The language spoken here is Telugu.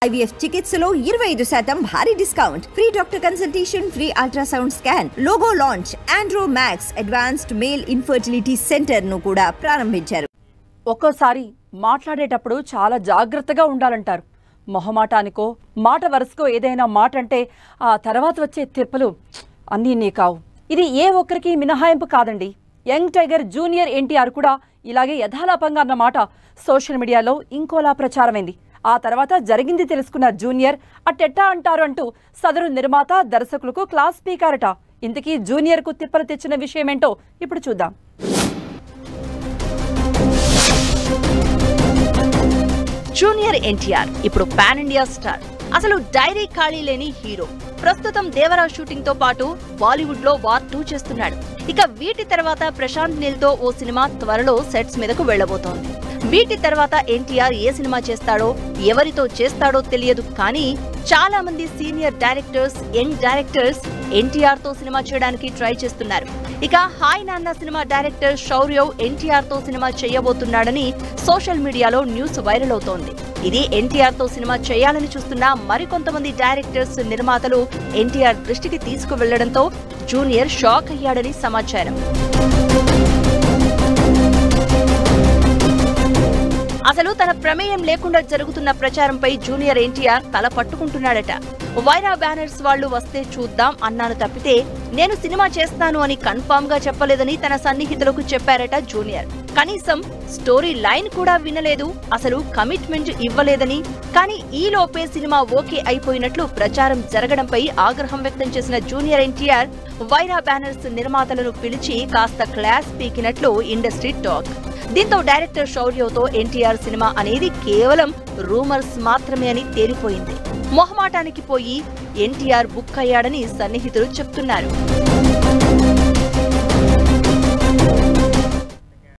IVF చికిత్సలో 25% భారీ discount, free doctor consultation, free ultrasound scan, logo launch, Andro max advanced male infertility centre ను కూడా ప్రారంభించారు. ఒక్కోసారి మాట్లాడేటప్పుడు చాలా జాగ్రత్తగా ఉండాలంటారు. మొహమాటానికో మాట వరుసకో ఏదైనా మాట అంటే ఆ తర్వాత వచ్చే తిప్పలు అన్నీ నీ కావు. ఇది ఏ ఒక్కరికి మినహాయింపు కాదండి. యంగ్ టైగర్ జూనియర్ ఎన్టీఆర్ కూడా ఇలాగే యథాలాపంగా అన్నమాట సోషల్ మీడియాలో ఇంకోలా ప్రచారమైంది. ఆ తర్వాత జరిగింది తెలుసుకున్న జూనియర్ అట్టెట్టా అంటారు అంటూ సదరు నిర్మాత దర్శకులకు క్లాస్ స్పీకరట. ఇంతకీ జూనియర్ కు తిప్పలు తెచ్చిన విషయమేంటో ఇప్పుడు చూద్దాం. జూనియర్ ఎన్టీఆర్ ఇప్పుడు పాన్ ఇండియా స్టార్. అసలు డైరీ ఖాళీ లేని హీరో. ప్రస్తుతం దేవరా షూటింగ్ తో పాటు బాలీవుడ్ లో వార్ 2 చేస్తున్నాడు. ఇక వీటి తర్వాత ప్రశాంత్ నీల్ తో ఓ సినిమా త్వరలో సెట్స్ మీదకు వెళ్లబోతోంది. వీటి తర్వాత ఎన్టీఆర్ ఏ సినిమా చేస్తాడో ఎవరితో చేస్తాడో తెలియదు. కానీ చాలా మంది senior directors, young directors NTR తో సినిమా చేయడానికి ట్రై చేస్తున్నారు. ఇక హాయ్ నాన్న సినిమా డైరెక్టర్ శౌర్య ఎన్టీఆర్ తో సినిమా చేయబోతున్నాడని సోషల్ మీడియాలో న్యూస్ వైరల్ అవుతోంది. ఇది ఎన్టీఆర్ తో సినిమా చేయాలని చూస్తున్న మరికొంతమంది డైరెక్టర్స్, నిర్మాతలు ఎన్టీఆర్ దృష్టికి తీసుకువెళ్లడంతో జూనియర్ షాక్ అయ్యాడని సమాచారం. అసలు తన ప్రమేయం లేకుండా జరుగుతున్న ప్రచారంపై జూనియర్ ఎన్టీఆర్ తల పట్టుకుంటున్నాడట. వైరా బ్యానర్స్ వాళ్లు వస్తే చూద్దాం అన్నాను తప్పితే నేను సినిమా చేస్తాను అని కన్ఫామ్ గా చెప్పలేదని తన సన్నిహితులకు చెప్పారట జూనియర్. కనీసం స్టోరీ లైన్ కూడా వినలేదు, అసలు కమిట్మెంట్ ఇవ్వలేదని. కానీ ఈ లోపే సినిమా ఓకే అయిపోయినట్లు ప్రచారం జరగడంపై ఆగ్రహం వ్యక్తం చేసిన జూనియర్ ఎన్టీఆర్ వైరా బ్యానర్స్ నిర్మాతలను పిలిచి కాస్త క్లాస్ పీకినట్లు ఇండస్ట్రీ టాక్. దీంతో డైరెక్టర్ శౌర్యతో ఎన్టీఆర్ సినిమా అనేది కేవలం రూమర్స్ మాత్రమే అని తేలిపోయింది. మొహమాటానికి పోయి ఎన్టీఆర్ బుక్ అయ్యాడని సన్నిహితులు చెప్తున్నారు.